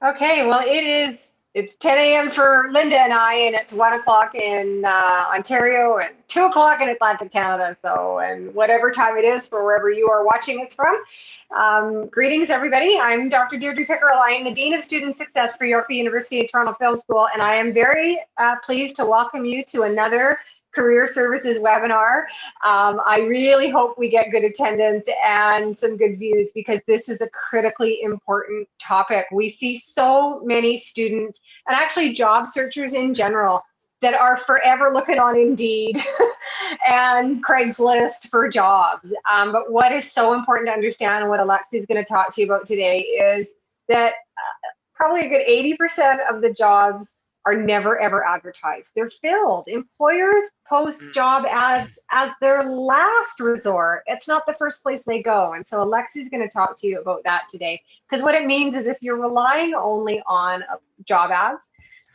Okay, well, it's 10 a.m. for Linda and I, and it's 1 o'clock in Ontario and 2 o'clock in Atlantic Canada. So, and whatever time it is for wherever you are watching us from. Greetings, everybody. I'm Dr. Deirdre Pickerel. I am the Dean of Student Success for York University Toronto Film School, and I am very pleased to welcome you to another Career Services webinar. I really hope we get good attendance and some good views because this is a critically important topic. We see so many students and actually job searchers in general that are forever looking on Indeed and Craigslist for jobs. But what is so important to understand and what Alexi is going to talk to you about today is that probably a good 80% of the jobs are never ever advertised. They're filled. Employers post job ads as their last resort. It's not the first place they go. And so Alexi's going to talk to you about that today. Because what it means is if you're relying only on job ads,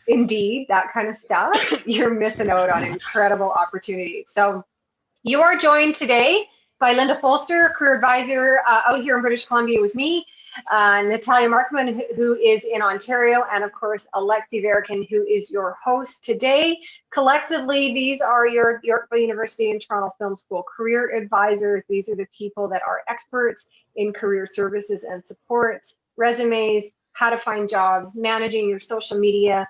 Indeed, that kind of stuff, you're missing out on incredible opportunities. So you are joined today by Linda Folster, career advisor out here in British Columbia with me, Natalia Markman, who is in Ontario, and of course, Alexi Verikin, who is your host today. Collectively, these are your Yorkville University and Toronto Film School career advisors. These are the people that are experts in career services and supports, resumes, how to find jobs, managing your social media,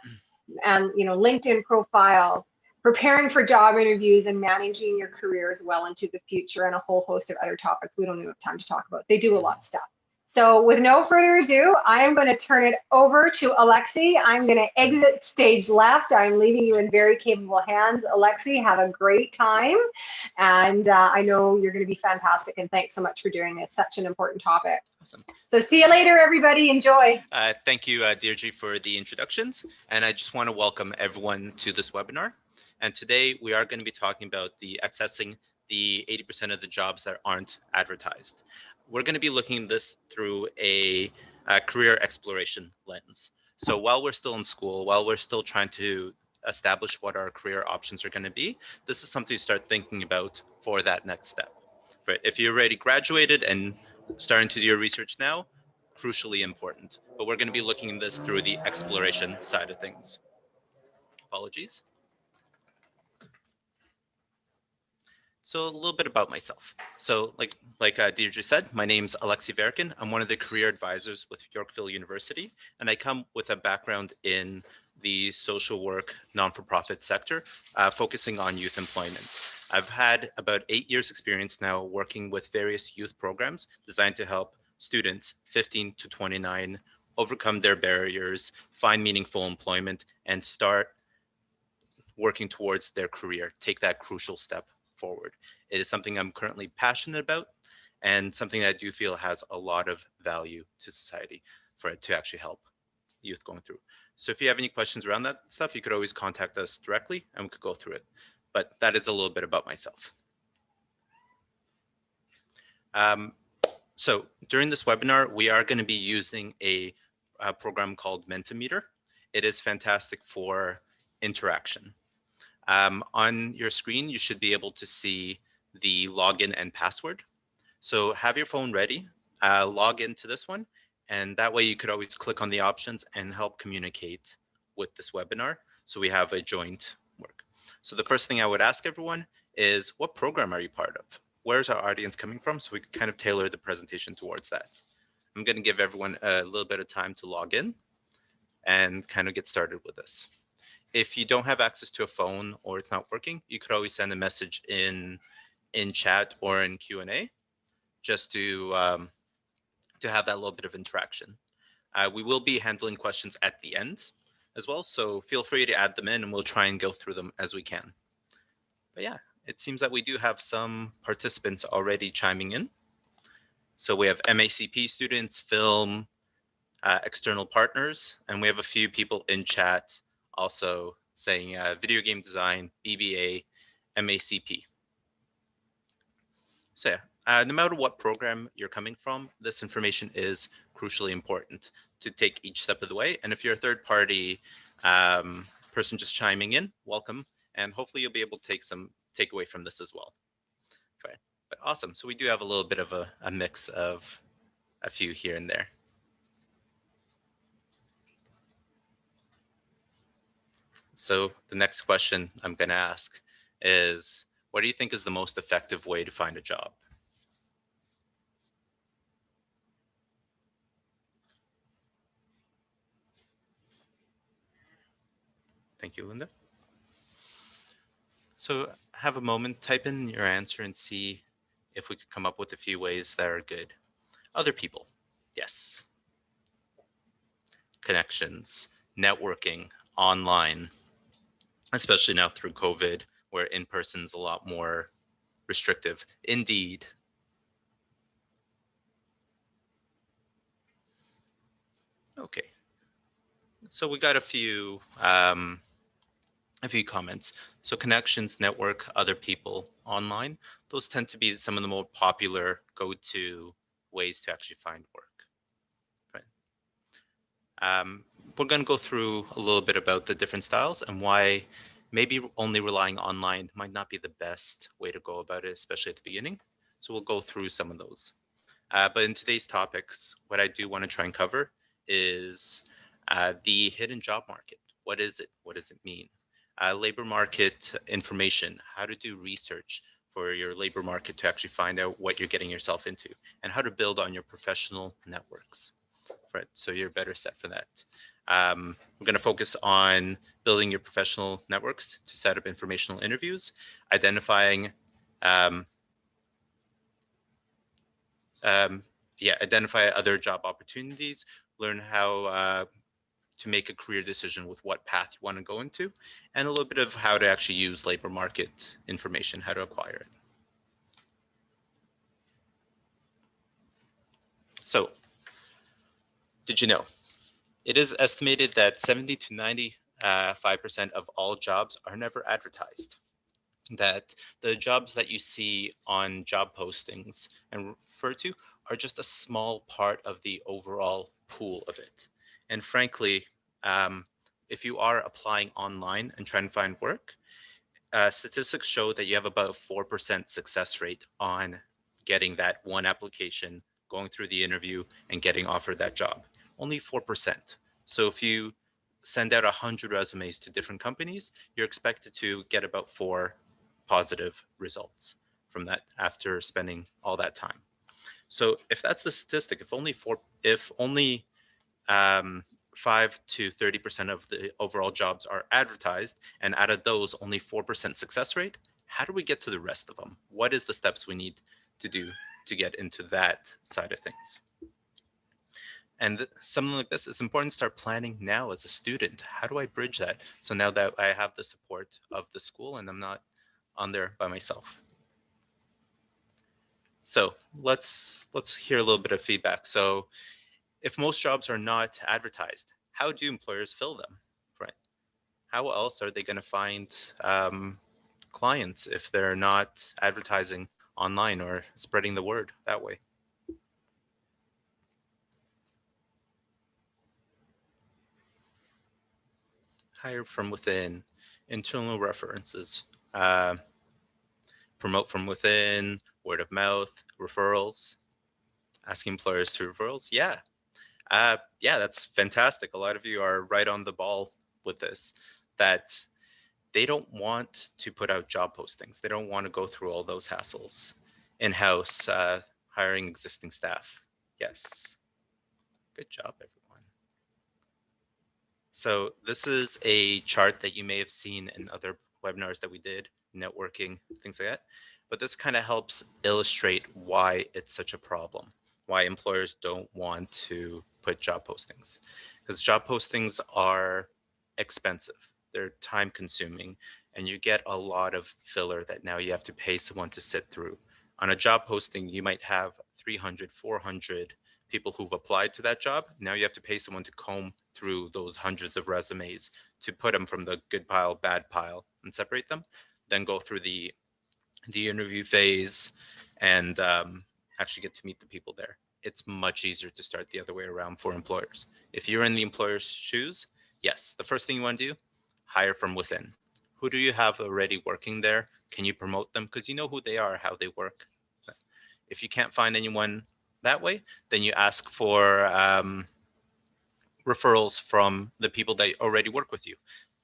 and LinkedIn profiles, preparing for job interviews, and managing your career as well into the future, and a whole host of other topics we don't have time to talk about. They do a lot of stuff. So with no further ado, I'm going to turn it over to Alexi. I'm going to exit stage left. I'm leaving you in very capable hands. Alexi, have a great time. And I know you're going to be fantastic. And thanks so much for doing this. Such an important topic. Awesome. So see you later, everybody. Enjoy. Thank you, Deirdre, for the introductions. And I just want to welcome everyone to this webinar. And today we are going to be talking about accessing the 80% of the jobs that aren't advertised. We're going to be looking at this through a career exploration lens. So while we're still in school, while we're still trying to establish what our career options are going to be, this is something to start thinking about for that next step. If you're already graduated and starting to do your research now, crucially important. But we're going to be looking at this through the exploration side of things. Apologies. So a little bit about myself. So like Deirdre said, my name's Alexi Verikin. I'm one of the career advisors with Yorkville University, and I come with a background in the social work non-for-profit sector, focusing on youth employment. I've had about 8 years experience now working with various youth programs designed to help students 15 to 29 overcome their barriers, find meaningful employment, and start working towards their career, take that crucial step forward. It is something I'm currently passionate about and something that I do feel has a lot of value to society for it to actually help youth going through. So if you have any questions around that stuff, you could always contact us directly and we could go through it. But that is a little bit about myself. So during this webinar, we are going to be using a program called Mentimeter. It is fantastic for interaction. On your screen, you should be able to see the login and password. So have your phone ready, log into this one, and that way you could always click on the options and help communicate with this webinar. So we have a joint work. So the first thing I would ask everyone is, what program are you part of? Where's our audience coming from? So we can kind of tailor the presentation towards that. I'm going to give everyone a little bit of time to log in and kind of get started with this. If you don't have access to a phone or it's not working, you could always send a message in chat or in Q&A just to have that little bit of interaction. We will be handling questions at the end as well, so feel free to add them in and we'll try and go through them as we can. But yeah, it seems that we do have some participants already chiming in. So we have MACP students, film, external partners, and we have a few people in chat also saying video game design, BBA, MACP. So yeah, no matter what program you're coming from, this information is crucially important to take each step of the way. And if you're a third party person just chiming in, welcome. And hopefully you'll be able to take some takeaway from this as well. Right. But awesome. So we do have a little bit of a mix of a few here and there. So the next question I'm going to ask is, what do you think is the most effective way to find a job? Thank you, Linda. So have a moment, type in your answer and see if we could come up with a few ways that are good. Other people, yes. Connections, networking, online, especially now through COVID, where in-person's a lot more restrictive. Indeed. Okay. So we got a few comments. So connections, network, other people, online. Those tend to be some of the more popular go-to ways to actually find work. We're going to go through a little bit about the different styles and why maybe only relying online might not be the best way to go about it, especially at the beginning. So we'll go through some of those. But in today's topics, what I do want to try and cover is the hidden job market. What is it? What does it mean? Labor market information, how to do research for your labor market to actually find out what you're getting yourself into, and how to build on your professional networks. Right, so you're better set for that. We're going to focus on building your professional networks to set up informational interviews, identifying identify other job opportunities, learn how to make a career decision with what path you want to go into, and a little bit of how to actually use labor market information, how to acquire it. So, did you know? It is estimated that 70 to 95% of all jobs are never advertised. That the jobs that you see on job postings and refer to are just a small part of the overall pool of it. And frankly, if you are applying online and trying to find work, statistics show that you have about 4% success rate on getting that one application, going through the interview, and getting offered that job. Only 4%. So if you send out 100 resumes to different companies, you're expected to get about 4 positive results from that after spending all that time. So if that's the statistic, if only 5 to 30% of the overall jobs are advertised, and out of those only 4% success rate, how do we get to the rest of them? What is the steps we need to do to get into that side of things? And something like this, it's important to start planning now as a student. How do I bridge that? So now that I have the support of the school and I'm not on there by myself. So let's hear a little bit of feedback. So if most jobs are not advertised, how do employers fill them? Right? How else are they going to find clients if they're not advertising online or spreading the word that way? Hire from within, internal references, promote from within, word of mouth, referrals, asking employers to referrals. Yeah, that's fantastic. A lot of you are right on the ball with this, that they don't want to put out job postings. They don't want to go through all those hassles. In-house, hiring existing staff. Yes. Good job, everyone. So this is a chart that you may have seen in other webinars that we did, networking, things like that. But this kind of helps illustrate why it's such a problem, why employers don't want to put job postings. Because job postings are expensive, they're time consuming, and you get a lot of filler that now you have to pay someone to sit through. On a job posting, you might have 300, 400 people who've applied to that job. Now you have to pay someone to comb through those hundreds of resumes to put them from the good pile, bad pile, and separate them. Then go through the interview phase and actually get to meet the people there. It's much easier to start the other way around for employers. If you're in the employer's shoes, yes, the first thing you want to do, hire from within. Who do you have already working there? Can you promote them? Because you know who they are, how they work. If you can't find anyone that way, then you ask for referrals from the people that already work with you.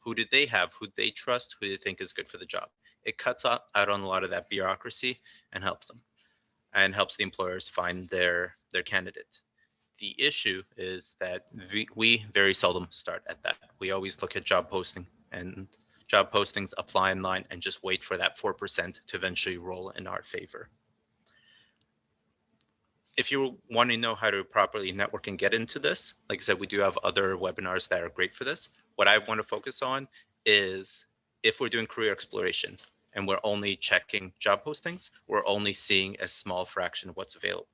Who do they have? Who they trust? Who they think is good for the job? It cuts out on a lot of that bureaucracy and helps them, and helps the employers find their candidate. The issue is that we very seldom start at that. We always look at job posting and job postings, apply online, and just wait for that 4% to eventually roll in our favor. If you want to know how to properly network and get into this, like I said, we do have other webinars that are great for this. What I want to focus on is if we're doing career exploration and we're only checking job postings, we're only seeing a small fraction of what's available.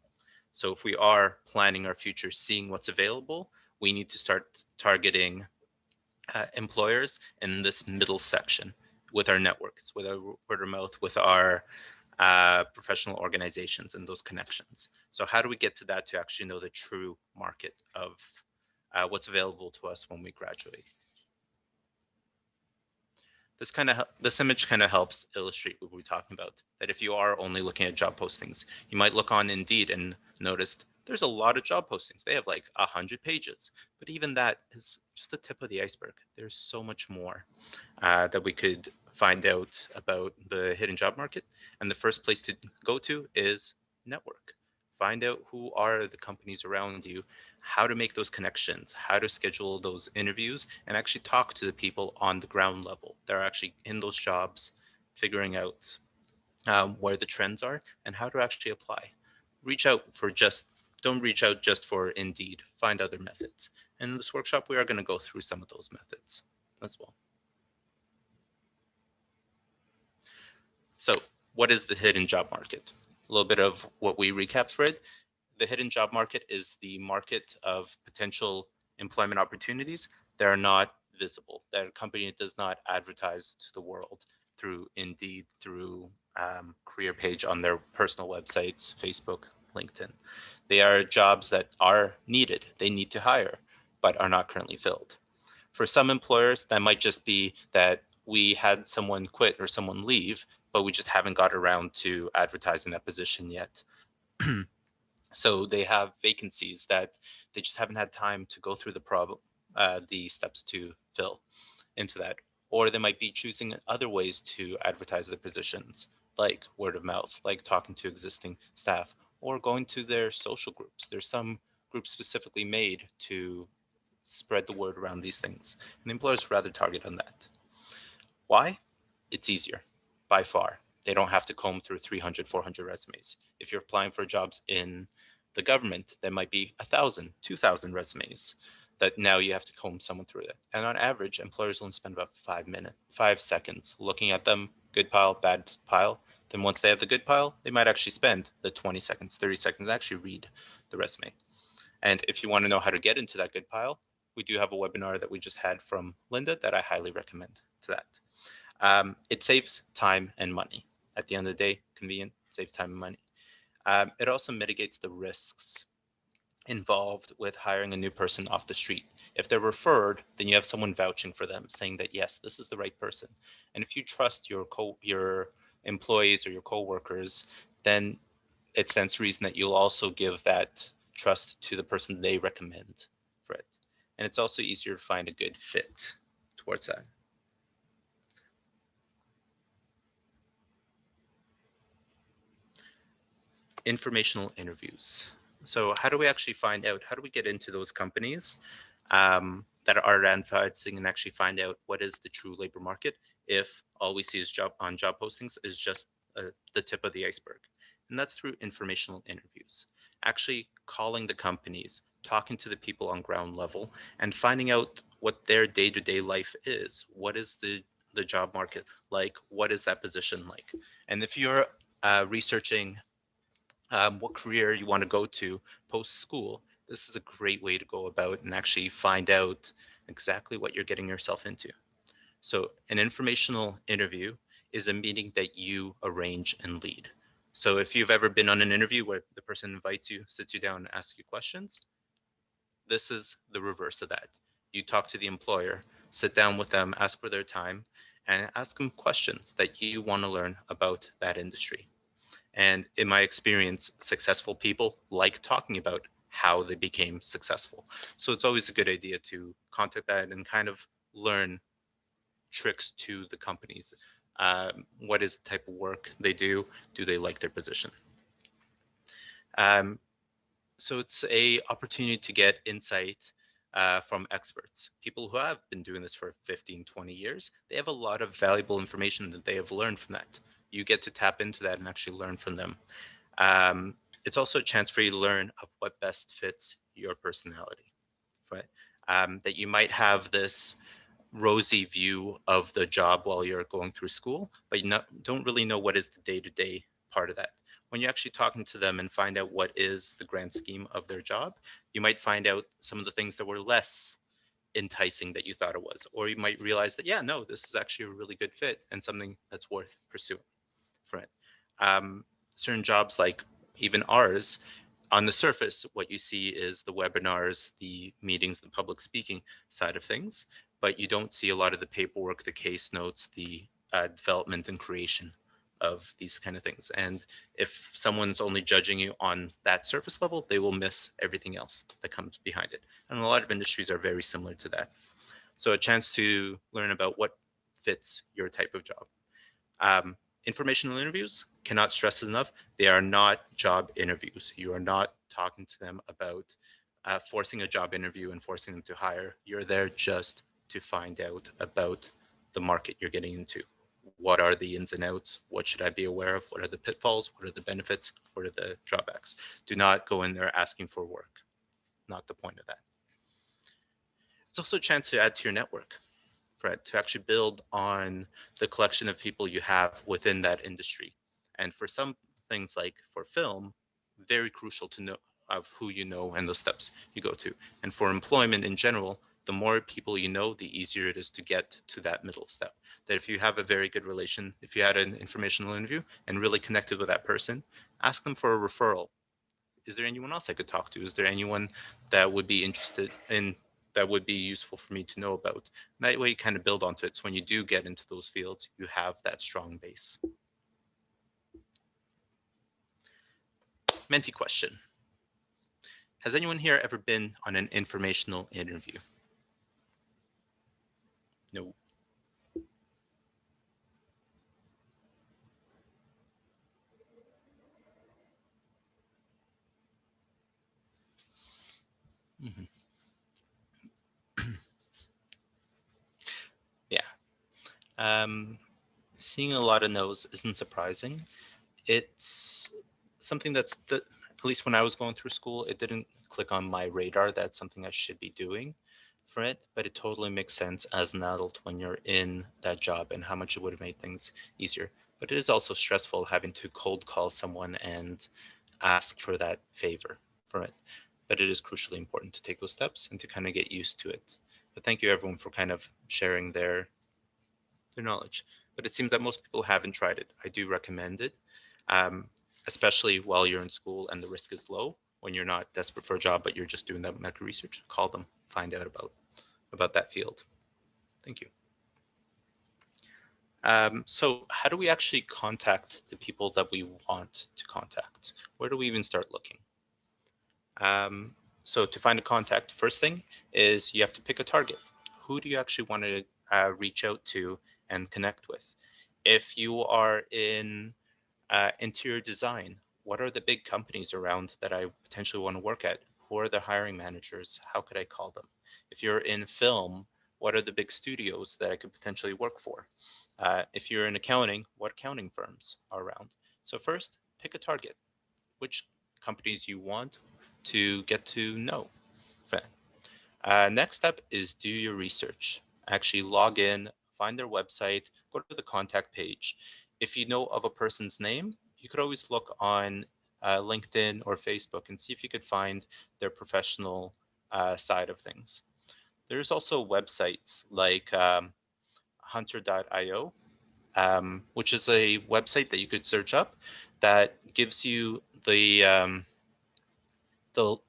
So if we are planning our future, seeing what's available, we need to start targeting employers in this middle section with our networks, with our word of mouth, with our professional organizations and those connections. So how do we get to that to actually know the true market of what's available to us when we graduate? This image kind of helps illustrate what we're talking about. That if you are only looking at job postings, you might look on Indeed and notice there's a lot of job postings. They have like 100 pages, but even that is just the tip of the iceberg. There's so much more that we could find out about the hidden job market. And the first place to go to is network. Find out who are the companies around you, how to make those connections, how to schedule those interviews, and actually talk to the people on the ground level that are actually in those jobs, figuring out where the trends are and how to actually apply. Don't reach out just for Indeed, find other methods. And in this workshop, we are going to go through some of those methods as well. So what is the hidden job market? A little bit of what we recapped for it. The hidden job market is the market of potential employment opportunities that are not visible, that a company does not advertise to the world through Indeed, through career page on their personal websites, Facebook, LinkedIn. They are jobs that are needed, they need to hire, but are not currently filled. For some employers, that might just be that we had someone quit or someone leave, but we just haven't got around to advertising that position yet. So they have vacancies that they just haven't had time to go through the steps to fill into that. Or they might be choosing other ways to advertise their positions, like word of mouth, like talking to existing staff, or going to their social groups. There's some groups specifically made to spread the word around these things, and the employers rather target on that. Why? It's easier, by far. They don't have to comb through 300, 400 resumes. If you're applying for jobs in the government, there might be 1,000, 2,000 resumes that now you have to comb someone through it. And on average, employers only spend about 5 seconds looking at them, good pile, bad pile. Then once they have the good pile, they might actually spend the 20 seconds, 30 seconds to actually read the resume. And if you want to know how to get into that good pile, we do have a webinar that we just had from Linda that I highly recommend to that. It saves time and money. At the end of the day, convenient, saves time and money. It also mitigates the risks involved with hiring a new person off the street. If they're referred, then you have someone vouching for them, saying that yes, this is the right person. And if you trust your employees or your coworkers, then it stands to reason that you'll also give that trust to the person they recommend for it. And it's also easier to find a good fit towards that. Informational interviews. So how do we actually find out? How do we get into those companies that are advertising and actually find out what is the true labor market if all we see is job postings is just the tip of the iceberg? And that's through informational interviews. Actually calling the companies, talking to the people on ground level, and finding out what their day-to-day life is. What is the job market like? What is that position like? And if you're researching what career you want to go to post school, this is a great way to go about and actually find out exactly what you're getting yourself into. So an informational interview is a meeting that you arrange and lead. So if you've ever been on an interview where the person invites you, sits you down and asks you questions, this is the reverse of that. You talk to the employer, sit down with them, ask for their time, and ask them questions that you want to learn about that industry. And in my experience, successful people like talking about how they became successful. So it's always a good idea to contact that and kind of learn tricks to the companies. What is the type of work they do? Do they like their position? So it's a opportunity to get insight from experts, people who have been doing this for 15, 20 years. They have a lot of valuable information that they have learned from that. You get to tap into that and actually learn from them. It's also a chance for you to learn of what best fits your personality, right? That you might have this rosy view of the job while you're going through school, but you don't really know what is the day-to-day part of that. When you're actually talking to them and find out what is the grand scheme of their job, you might find out some of the things that were less enticing that you thought it was, or you might realize that, yeah, no, this is actually a really good fit and something that's worth pursuing, right? Certain jobs like even ours, on the surface, what you see is the webinars, the meetings, the public speaking side of things, but you don't see a lot of the paperwork, the case notes, the development and creation of these kind of things. And if someone's only judging you on that surface level, they will miss everything else that comes behind it. And a lot of industries are very similar to that. So a chance to learn about what fits your type of job. Informational interviews, cannot stress it enough, they are not job interviews. You are not talking to them about forcing a job interview and forcing them to hire. You're there just to find out about the market you're getting into. What are the ins and outs? What should I be aware of? What are the pitfalls? What are the benefits? What are the drawbacks? Do not go in there asking for work. Not the point of that. It's also a chance to add to your network, right? To actually build on the collection of people you have within that industry. And for some things like for film, very crucial to know of who you know and the steps you go to. And for employment in general, the more people you know, the easier it is to get to that middle step. That if you have a very good relation, if you had an informational interview and really connected with that person, ask them for a referral. Is there anyone else I could talk to? Is there anyone that would be interested in, that would be useful for me to know about? And that way you kind of build onto it. So when you do get into those fields, you have that strong base. Menti question. Has anyone here ever been on an informational interview? No. Mhm. Yeah. Seeing a lot of no's isn't surprising. It's something that's, at least when I was going through school, it didn't click on my radar. That's something I should be doing for it, but it totally makes sense as an adult when you're in that job and how much it would have made things easier. But it is also stressful having to cold call someone and ask for that favor for it. But it is crucially important to take those steps and to kind of get used to it. But thank you everyone for kind of sharing their knowledge. But it seems that most people haven't tried it. I do recommend it, especially while you're in school and the risk is low. When you're not desperate for a job, but you're just doing that medical research, call them, find out about that field. Thank you. So how do we actually contact the people that we want to contact? Where do we even start looking? So to find a contact, first thing is you have to pick a target. Who do you actually want to reach out to and connect with? If you are in interior design, what are the big companies around that I potentially want to work at? Who are the hiring managers? How could I call them? If you're in film, what are the big studios that I could potentially work for? If you're in accounting, what accounting firms are around? So first, pick a target. Which companies you want to get to know. Next step is do your research. Actually log in, find their website, go to the contact page. If you know of a person's name, you could always look on LinkedIn or Facebook and see if you could find their professional side of things. There's also websites like hunter.io, which is a website that you could search up that gives you the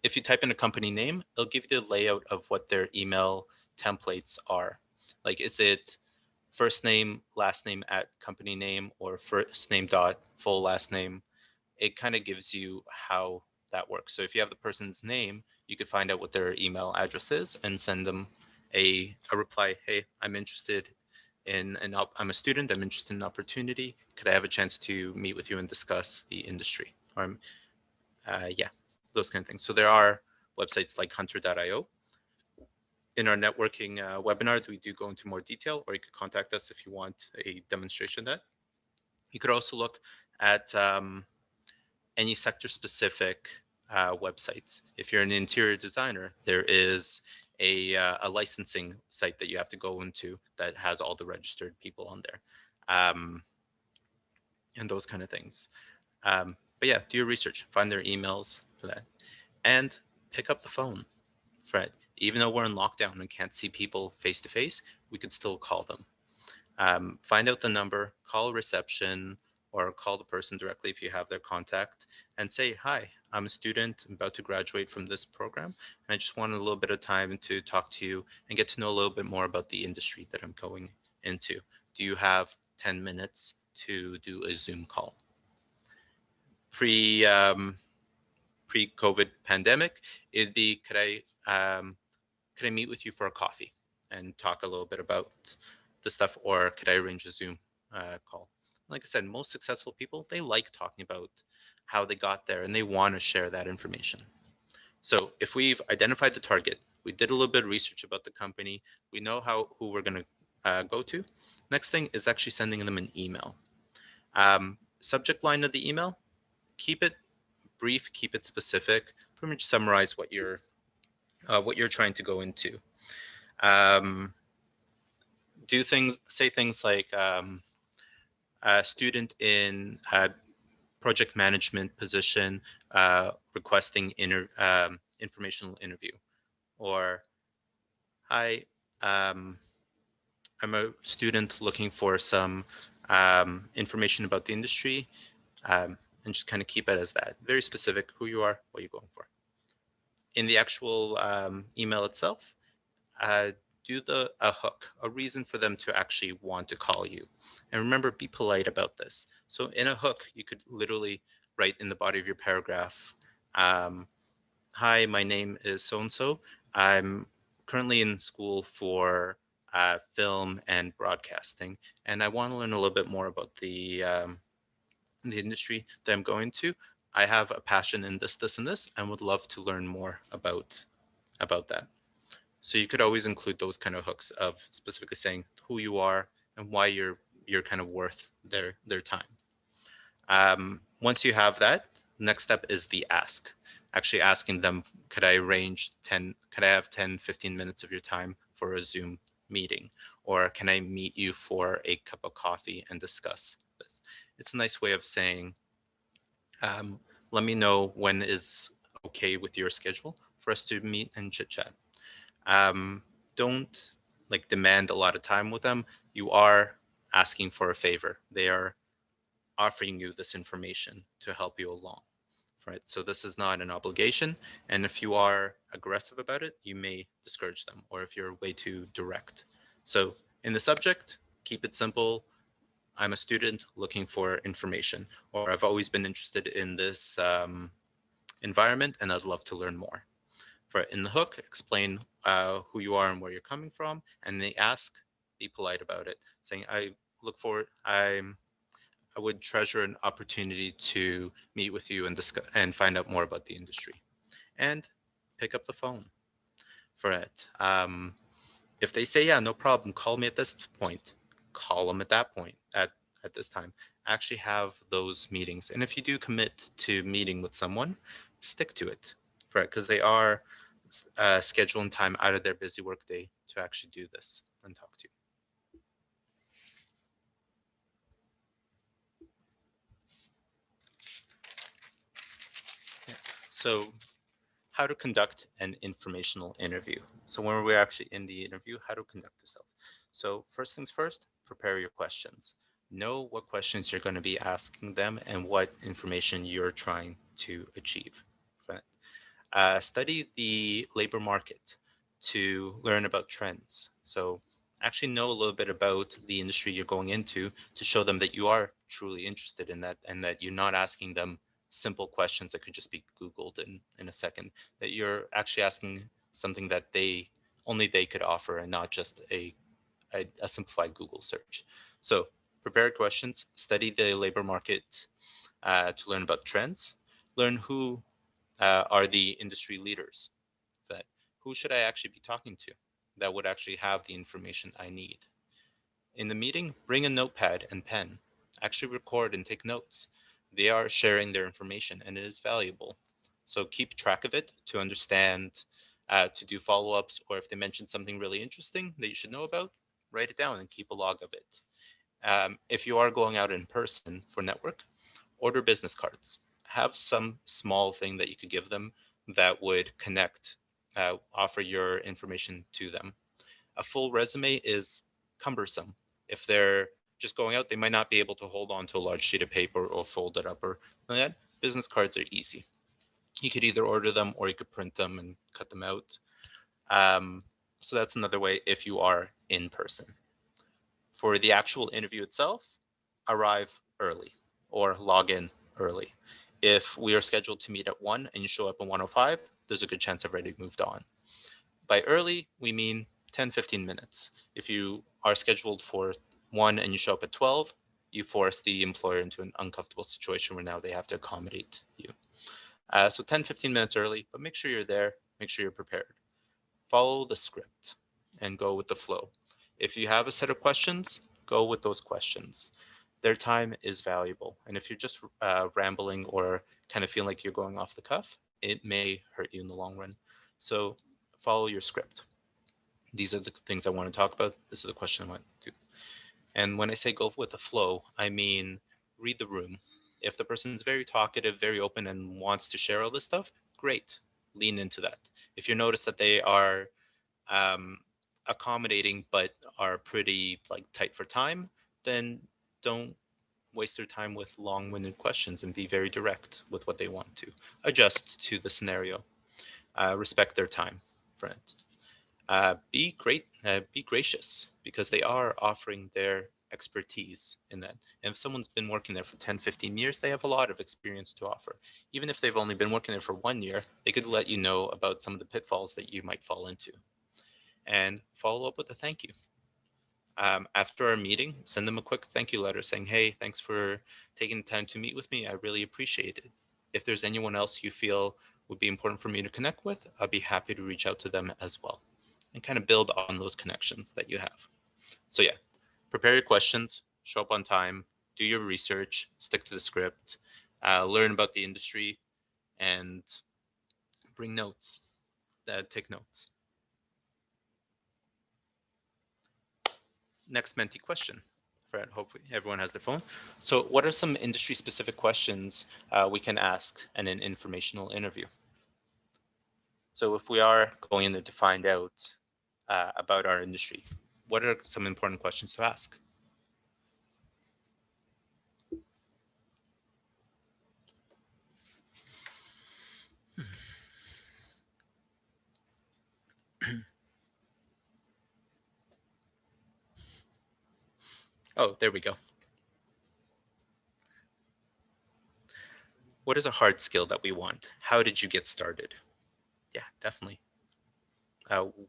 if you type in a company name, it'll give you the layout of what their email templates are. Like, is it first name, last name at company name, or first name dot full last name? It kind of gives you how that works. So if you have the person's name, you could find out what their email address is and send them a reply. Hey, I'm interested I'm a student, I'm interested in an opportunity. Could I have a chance to meet with you and discuss the industry? Or, yeah, those kind of things. So there are websites like hunter.io. In our networking webinar, we do go into more detail, or you could contact us if you want a demonstration of that. You could also look at any sector-specific websites. If you're an interior designer, there is a licensing site that you have to go into that has all the registered people on there, and those kind of things. But yeah, do your research, find their emails for that, and pick up the phone. Fred, even though we're in lockdown and can't see people face to face, we could still call them. Find out the number, call reception, or call the person directly if you have their contact, and say, hi, I'm a student, I'm about to graduate from this program, and I just wanted a little bit of time to talk to you and get to know a little bit more about the industry that I'm going into. Do you have 10 minutes to do a Zoom call? Pre-COVID pandemic, it'd be, could I meet with you for a coffee and talk a little bit about the stuff, or could I arrange a Zoom call? Like I said, most successful people, they like talking about how they got there and they want to share that information. So if we've identified the target, we did a little bit of research about the company, we know who we're going to go to. Next thing is actually sending them an email. Subject line of the email, keep it brief, keep it specific, pretty much summarize what you're trying to go into. Say things like a student in a project management position requesting informational interview, or hi, I'm a student looking for some information about the industry, and just kind of keep it as that. Very specific, who you are, what you're going for. In the actual email itself, do a hook, a reason for them to actually want to call you. And remember, be polite about this. So in a hook, you could literally write in the body of your paragraph, hi, my name is so-and-so. I'm currently in school for film and broadcasting, and I want to learn a little bit more about the industry that I'm going to. I have a passion in this, this, and this, and would love to learn more about that. So you could always include those kind of hooks of specifically saying who you are and why you're kind of worth their time. Once you have that, next step is the ask. Actually asking them, could I have 10, 15 minutes of your time for a Zoom meeting? Or can I meet you for a cup of coffee and discuss this? It's a nice way of saying, let me know when is okay with your schedule for us to meet and chit chat. Don't like demand a lot of time with them. You are asking for a favor. They are offering you this information to help you along, right? So this is not an obligation. And if you are aggressive about it, you may discourage them, or if you're way too direct. So in the subject, keep it simple. I'm a student looking for information, or I've always been interested in this environment and I'd love to learn more. In the hook, explain who you are and where you're coming from, and they ask, be polite about it, saying, I would treasure an opportunity to meet with you and discuss and find out more about the industry, and pick up the phone for it. If they say, yeah, no problem, call me at this point, call them at that point, at this time. Actually have those meetings. And if you do commit to meeting with someone, stick to it, right? Because they are scheduling time out of their busy workday to actually do this and talk to you. Yeah. So how to conduct an informational interview. So when we're actually in the interview, how to conduct yourself. So first things first, prepare your questions. Know what questions you're going to be asking them and what information you're trying to achieve. Study the labor market to learn about trends. So actually know a little bit about the industry you're going into to show them that you are truly interested in that, and that you're not asking them simple questions that could just be Googled in a second, that you're actually asking something that only they could offer, and not just a a simplified Google search. So prepare questions, study the labor market to learn about trends, learn who are the industry leaders, that who should I actually be talking to that would actually have the information I need. In the meeting, bring a notepad and pen. Actually record and take notes. They are sharing their information and it is valuable. So keep track of it to understand, to do follow-ups, or if they mention something really interesting that you should know about, write it down and keep a log of it. If you are going out in person for network, order business cards. Have some small thing that you could give them that would connect, offer your information to them. A full resume is cumbersome. If they're just going out, they might not be able to hold on to a large sheet of paper or fold it up or like that. Business cards are easy. You could either order them or you could print them and cut them out. So that's another way if you are in person. For the actual interview itself, arrive early or log in early. If we are scheduled to meet at 1 and you show up at 1:05, there's a good chance I've already moved on. By early, we mean 10, 15 minutes. If you are scheduled for 1 and you show up at 12, you force the employer into an uncomfortable situation where now they have to accommodate you. So 10, 15 minutes early, but make sure you're there, make sure you're prepared. Follow the script and go with the flow. If you have a set of questions, go with those questions. Their time is valuable. And if you're just rambling or kind of feeling like you're going off the cuff, it may hurt you in the long run. So follow your script. These are the things I want to talk about. This is the question I want to do. And when I say go with the flow, I mean read the room. If the person's very talkative, very open, and wants to share all this stuff, great. Lean into that. If you notice that they are accommodating but are pretty like tight for time, then don't waste their time with long-winded questions and be very direct with what they want to. Adjust to the scenario. Respect their time, friend. Be gracious because they are offering their expertise in that. And if someone's been working there for 10, 15 years, they have a lot of experience to offer. Even if they've only been working there for 1 year, they could let you know about some of the pitfalls that you might fall into. And follow up with a thank you. After our meeting, send them a quick thank you letter saying, hey, thanks for taking the time to meet with me. I really appreciate it. If there's anyone else you feel would be important for me to connect with, I'll be happy to reach out to them as well and kind of build on those connections that you have. So yeah, prepare your questions, show up on time, do your research, stick to the script, learn about the industry, and bring notes, take notes. Next Menti question. Fred, hopefully everyone has their phone. So what are some industry specific questions we can ask in an informational interview? So if we are going in there to find out about our industry, what are some important questions to ask? Oh, there we go. What is a hard skill that we want? How did you get started? Yeah, definitely.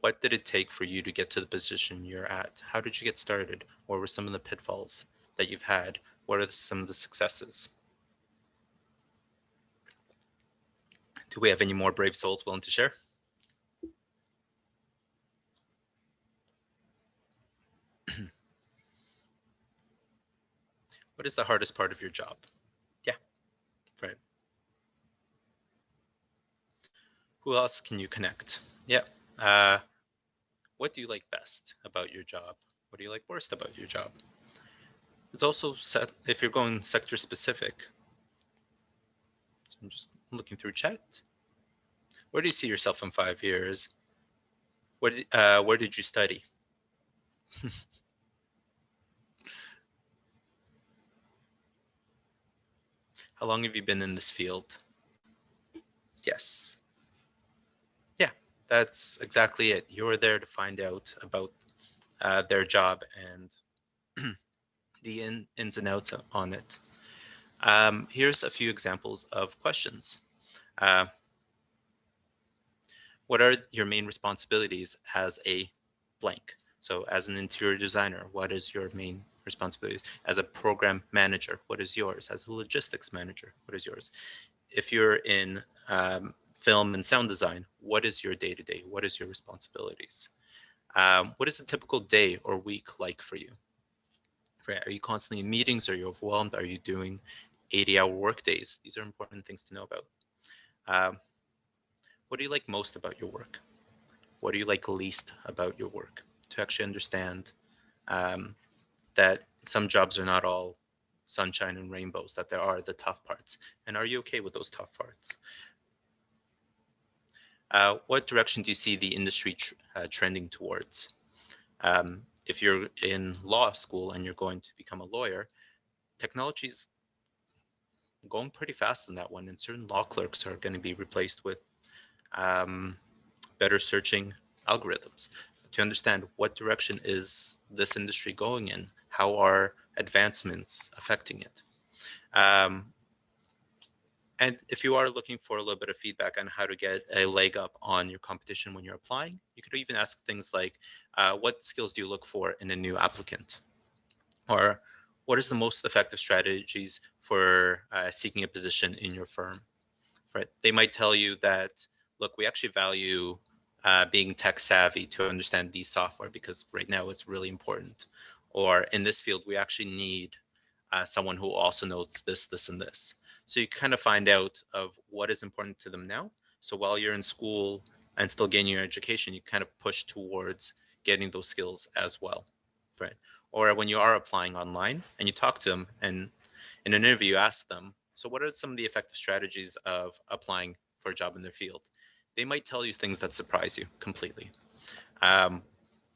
What did it take for you to get to the position you're at? How did you get started? What were some of the pitfalls that you've had? What are some of the successes? Do we have any more brave souls willing to share? What is the hardest part of your job? Yeah, right. Who else can you connect? Yeah. What do you like best about your job? What do you like worst about your job? It's also set if you're going sector specific. So I'm just looking through chat. Where do you see yourself in 5 years? Where did you study? How long have you been in this field? Yes. Yeah, that's exactly it. You're there to find out about their job and the ins and outs on it. Here's a few examples of questions. What are your main responsibilities as a blank? So as an interior designer, what is your main responsibilities? As a program manager, what is yours? As a logistics manager, what is yours? If you're in film and sound design, what is your day-to-day? What is your responsibilities? What is a typical day or week like for you? Right? Are you constantly in meetings? Are you overwhelmed? Are you doing 80-hour work days? These are important things to know about. What do you like most about your work? What do you like least about your work? To actually understand that some jobs are not all sunshine and rainbows, that there are the tough parts. And are you okay with those tough parts? What direction do you see the industry trending towards? If you're in law school and you're going to become a lawyer, technology's going pretty fast in that one, and certain law clerks are going to be replaced with better searching algorithms. To understand what direction is this industry going in, how are advancements affecting it? And if you are looking for a little bit of feedback on how to get a leg up on your competition when you're applying, you could even ask things like, what skills do you look for in a new applicant? Or what is the most effective strategies for seeking a position in your firm? Right? They might tell you that, look, we actually value being tech savvy to understand these software because right now it's really important. Or in this field, we actually need someone who also knows this, this, and this. So you kind of find out of what is important to them now. So while you're in school and still gaining your education, you kind of push towards getting those skills as well, right? Or when you are applying online and you talk to them and in an interview, you ask them, so what are some of the effective strategies of applying for a job in their field? They might tell you things that surprise you completely. Um,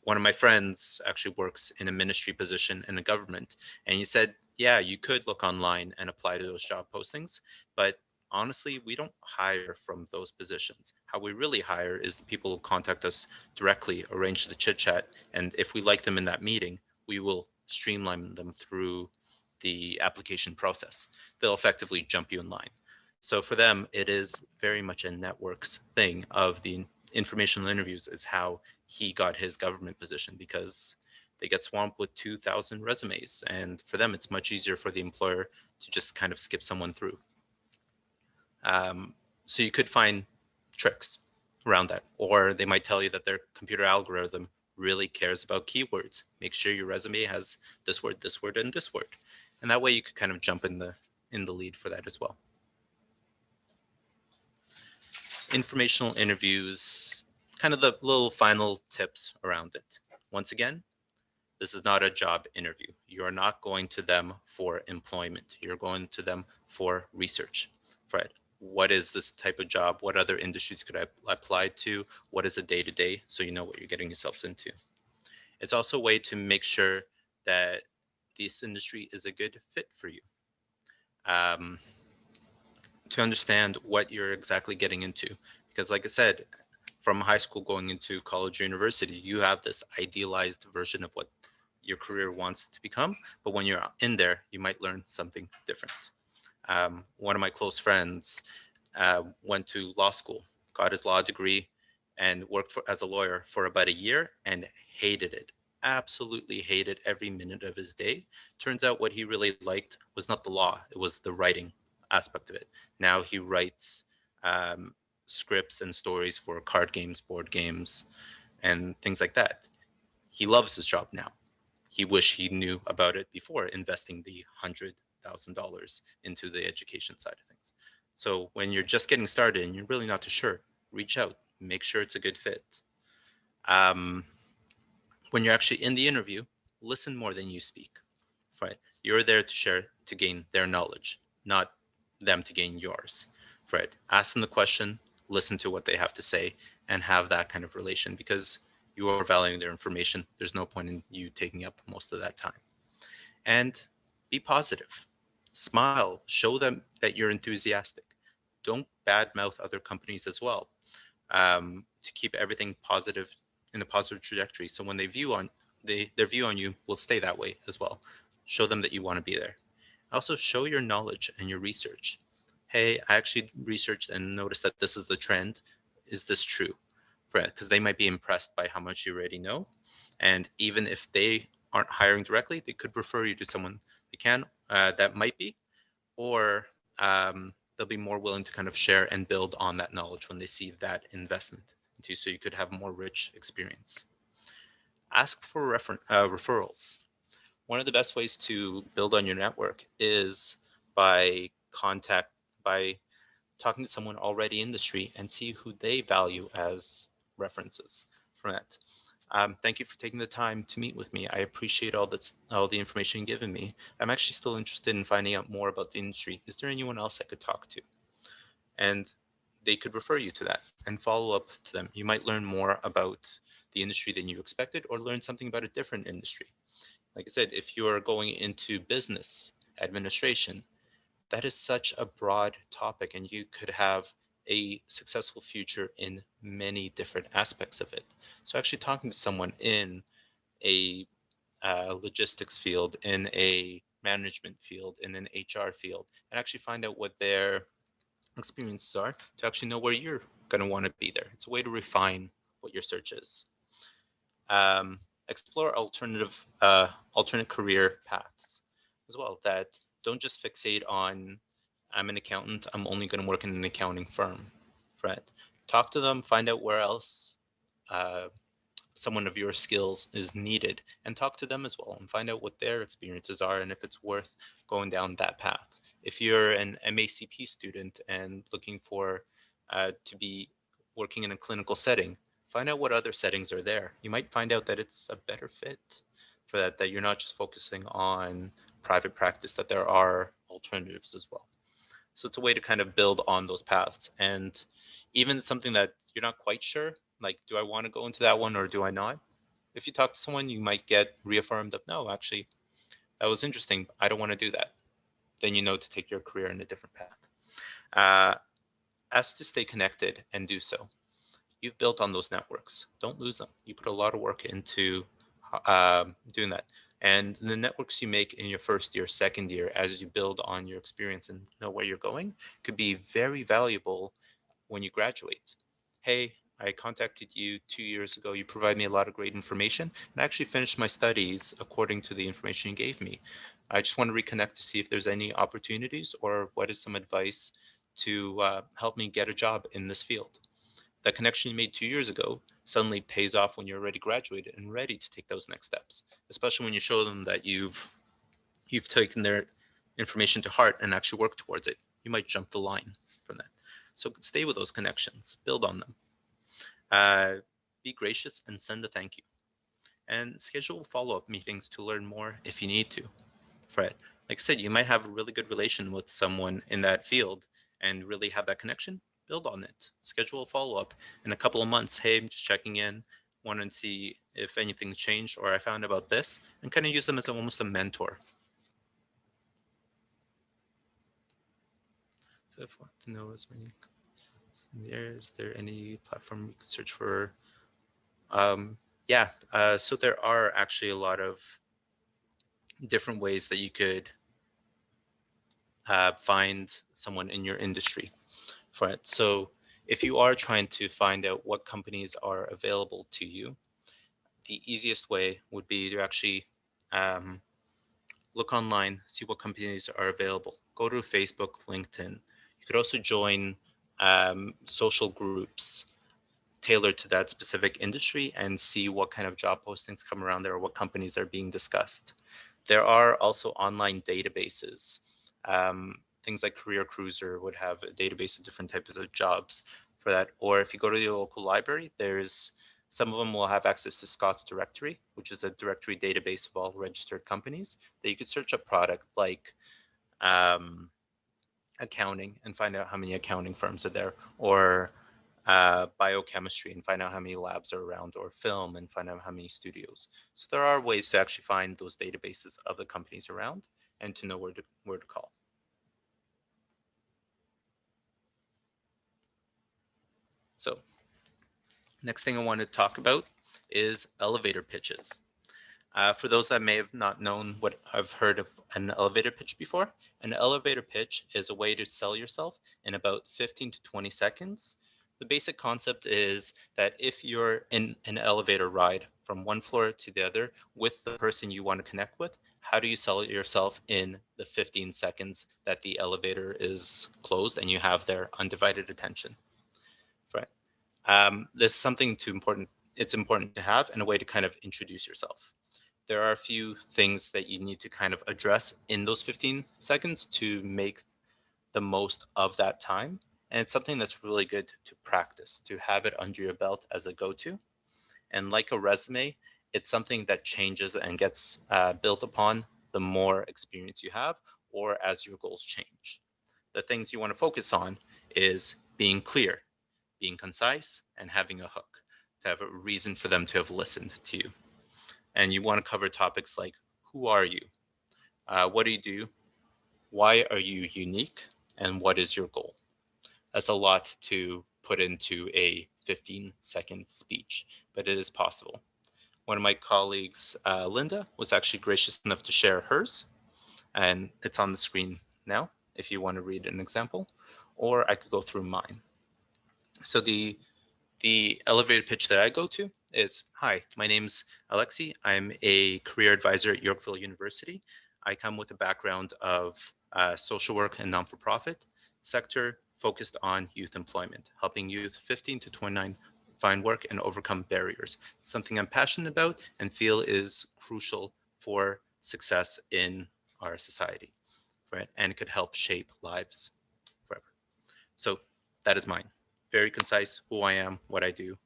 one of my friends actually works in a ministry position in the government, and he said, yeah, you could look online and apply to those job postings, but honestly, we don't hire from those positions. How we really hire is the people who contact us directly, arrange the chit chat, and if we like them in that meeting, we will streamline them through the application process. They'll effectively jump you in line. So for them, it is very much a networks thing of the informational interviews is how he got his government position because they get swamped with 2,000 resumes. And for them, it's much easier for the employer to just kind of skip someone through. So you could find tricks around that, or they might tell you that their computer algorithm really cares about keywords. Make sure your resume has this word, and this word. And that way you could kind of jump in the lead for that as well. Informational interviews, kind of the little final tips around it. Once again, this is not a job interview. You are not going to them for employment. You're going to them for research. Right? What is this type of job? What other industries could I apply to? What is a day-to-day? So you know what you're getting yourself into. It's also a way to make sure that this industry is a good fit for you. To understand what you're exactly getting into. Because like I said, from high school going into college or university, you have this idealized version of what your career wants to become. But when you're in there, you might learn something different. One of my close friends went to law school, got his law degree, and worked as a lawyer for about a year and hated it. Absolutely hated every minute of his day. Turns out what he really liked was not the law, it was the writing aspect of it. Now he writes scripts and stories for card games, board games, and things like that. He loves his job now. He wished he knew about it before investing the $100,000 into the education side of things. So when you're just getting started and you're really not too sure, reach out, make sure it's a good fit. When you're actually in the interview, listen more than you speak. Right? You're there to share, to gain their knowledge, not them to gain yours. Right? Ask them the question, listen to what they have to say, and have that kind of relation because you are valuing their information. There's no point in you taking up most of that time. And be positive. Smile. Show them that you're enthusiastic. Don't badmouth other companies as well. To keep everything positive in a positive trajectory. So when they view on their view on you will stay that way as well. Show them that you want to be there. Also show your knowledge and your research. Hey, I actually researched and noticed that this is the trend. Is this true? because they might be impressed by how much you already know. And even if they aren't hiring directly, they could refer you to someone they can that might be, or they'll be more willing to kind of share and build on that knowledge when they see that investment into, so you could have more rich experience. Ask for referrals. One of the best ways to build on your network is by by talking to someone already in the industry and see who they value as references from it. Thank you for taking the time to meet with me. I appreciate all the information you've given me. I'm actually still interested in finding out more about the industry. Is there anyone else I could talk to? And they could refer you to that and follow up to them. You might learn more about the industry than you expected, or learn something about a different industry. Like I said, if you're going into business administration, that is such a broad topic, and you could have a successful future in many different aspects of it. So actually talking to someone in a logistics field, in a management field, in an HR field, and actually find out what their experiences are to actually know where you're going to want to be there. It's a way to refine what your search is. Explore alternate career paths as well, that don't just fixate on, I'm an accountant, I'm only going to work in an accounting firm. Right? Talk to them, find out where else uh, someone of your skills is needed, and talk to them as well and find out what their experiences are and if it's worth going down that path. If you're an MACP student and looking for to be working in a clinical setting, find out what other settings are there. You might find out that it's a better fit for that you're not just focusing on private practice, that there are alternatives as well. So it's a way to kind of build on those paths. And even something that you're not quite sure, like, do I want to go into that one or do I not? If you talk to someone, you might get reaffirmed of, no, actually, that was interesting. I don't want to do that. Then you know to take your career in a different path. Ask to stay connected and do so. You've built on those networks. Don't lose them. You put a lot of work into doing that. And the networks you make in your first year, second year, as you build on your experience and know where you're going, could be very valuable when you graduate. Hey, I contacted you 2 years ago. You provided me a lot of great information, and I actually finished my studies according to the information you gave me. I just want to reconnect to see if there's any opportunities or what is some advice to help me get a job in this field. That connection you made 2 years ago suddenly pays off when you're already graduated and ready to take those next steps, especially when you show them that you've taken their information to heart and actually work towards it. You might jump the line from that. So stay with those connections, build on them. Be gracious and send a thank you. And schedule follow-up meetings to learn more if you need to. Fred, like I said, you might have a really good relation with someone in that field and really have that connection. Build on it. Schedule a follow-up in a couple of months. Hey, I'm just checking in, want to see if anything's changed or I found about this, and kind of use them as almost a mentor. So if I want to know as many, is there any platform you could search for? Yeah, so there are actually a lot of different ways that you could find someone in your industry for it. So if you are trying to find out what companies are available to you, the easiest way would be to actually look online, see what companies are available. Go to Facebook, LinkedIn. You could also join social groups tailored to that specific industry and see what kind of job postings come around there or what companies are being discussed. There are also online databases. Things like Career Cruiser would have a database of different types of jobs for that. Or if you go to your local library, there's some of them will have access to Scott's Directory, which is a directory database of all registered companies that you could search a product like accounting and find out how many accounting firms are there, or biochemistry and find out how many labs are around, or film and find out how many studios. So there are ways to actually find those databases of the companies around and to know where to call. So next thing I want to talk about is elevator pitches. For those that may have not known what I've heard of an elevator pitch before, an elevator pitch is a way to sell yourself in about 15 to 20 seconds the basic concept is that if you're in an elevator ride from one floor to the other with the person you want to connect with, how do you sell yourself in the 15 seconds that the elevator is closed and you have their undivided attention? Right. This is something it's important to have and a way to kind of introduce yourself. There are a few things that you need to kind of address in those 15 seconds to make the most of that time. And it's something that's really good to practice, to have it under your belt as a go-to. And like a resume, it's something that changes and gets built upon the more experience you have or as your goals change. The things you want to focus on is being clear, being concise, and having a hook to have a reason for them to have listened to you. And you want to cover topics like, who are you? What do you do? Why are you unique? And what is your goal? That's a lot to put into a 15-second speech, but it is possible. One of my colleagues, Linda, was actually gracious enough to share hers, and it's on the screen now if you want to read an example, or I could go through mine. So the elevator pitch that I go to is, hi, my name's Alexi. I'm a career advisor at Yorkville University. I come with a background of social work and non-for-profit sector focused on youth employment, helping youth 15 to 29 find work and overcome barriers. Something I'm passionate about and feel is crucial for success in our society, right? And it could help shape lives forever. So that is mine. Very concise, who I am, what I do.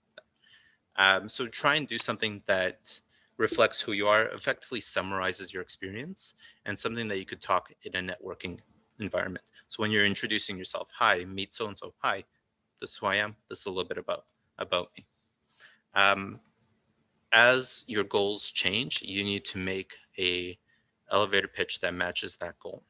So try and do something that reflects who you are, effectively summarizes your experience, and something that you could talk in a networking environment. So when you're introducing yourself, hi, meet so-and-so, hi, this is who I am, this is a little bit about me. As your goals change, you need to make a elevator pitch that matches that goal.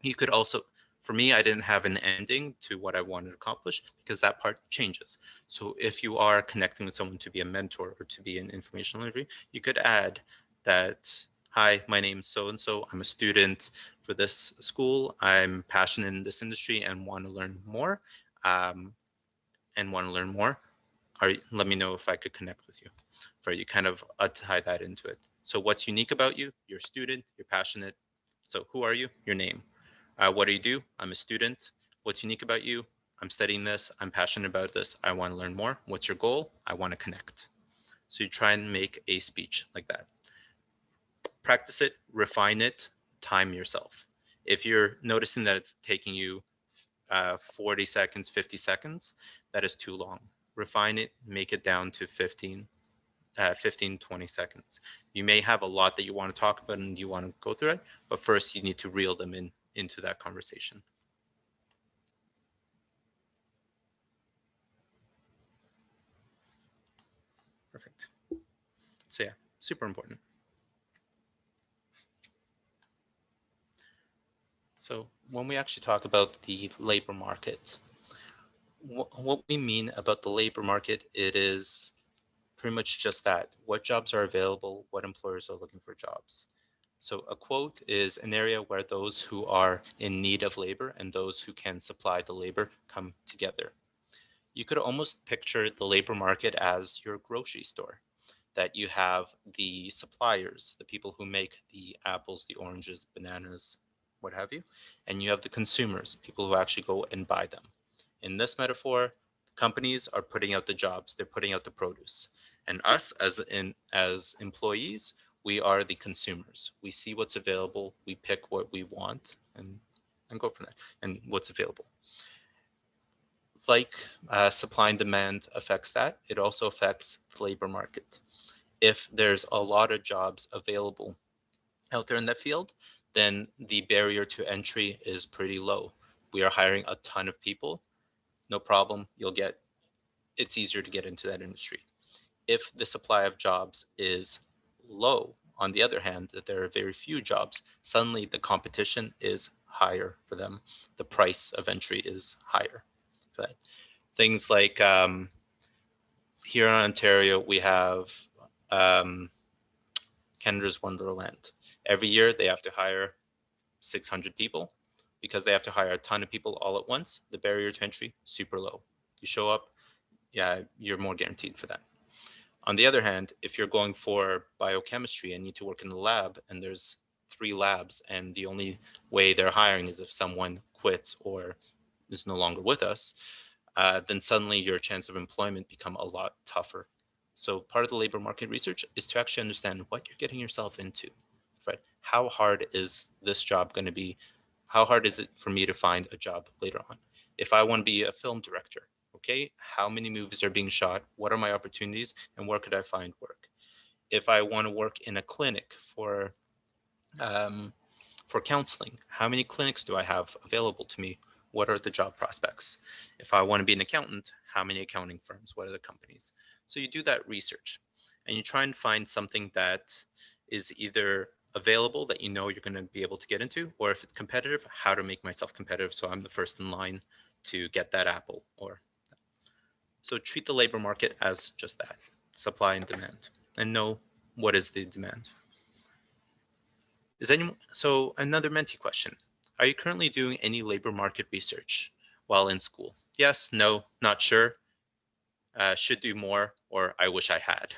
You could also, for me, I didn't have an ending to what I wanted to accomplish because that part changes. So if you are connecting with someone to be a mentor or to be an informational interview, you could add that, hi, my name's so-and-so, I'm a student for this school, I'm passionate in this industry and want to learn more, let me know if I could connect with you. For you kind of tie that into it. So what's unique about you? You're a student, you're passionate. So who are you? Your name. What do you do? I'm a student. What's unique about you? I'm studying this. I'm passionate about this. I want to learn more. What's your goal? I want to connect. So you try and make a speech like that. Practice it, refine it, time yourself. If you're noticing that it's taking you 40 seconds, 50 seconds, that is too long. Refine it, make it down to 15, 20 seconds. You may have a lot that you want to talk about and you want to go through it, but first you need to reel them into that conversation. Perfect. So yeah, super important. So when we actually talk about the labor market, what we mean about the labor market, it is pretty much just that. What jobs are available, what employers are looking for jobs. So a quote is an area where those who are in need of labor and those who can supply the labor come together. You could almost picture the labor market as your grocery store, that you have the suppliers, the people who make the apples, the oranges, bananas, what have you, and you have the consumers, people who actually go and buy them. In this metaphor, companies are putting out the jobs, they're putting out the produce. And us as employees, we are the consumers. We see what's available, we pick what we want and go from there and what's available. Like supply and demand affects that, it also affects the labor market. If there's a lot of jobs available out there in that field, then the barrier to entry is pretty low. We are hiring a ton of people, no problem, it's easier to get into that industry. If the supply of jobs is low, on the other hand, that there are very few jobs, suddenly the competition is higher for them. The price of entry is higher. But things like here in Ontario, we have Canada's Wonderland. Every year they have to hire 600 people. Because they have to hire a ton of people all at once, the barrier to entry, super low. You show up, yeah, you're more guaranteed for that. On the other hand, if you're going for biochemistry and need to work in the lab and there's 3 labs and the only way they're hiring is if someone quits or is no longer with us, then suddenly your chance of employment become a lot tougher. So part of the labor market research is to actually understand what you're getting yourself into, right? How hard is this job going to be? How hard is it for me to find a job later on? If I want to be a film director, okay, how many movies are being shot? What are my opportunities and where could I find work? If I want to work in a clinic um, for counseling, how many clinics do I have available to me? What are the job prospects? If I want to be an accountant, how many accounting firms? What are the companies? So you do that research and you try and find something that is either available that you know you're going to be able to get into, or if it's competitive, how to make myself competitive so I'm the first in line to get that apple. Or so treat the labor market as just that, supply and demand, and know what is the demand. Is anyone, so another Menti question. Are you currently doing any labor market research while in school? Yes, no, not sure, should do more, or I wish I had.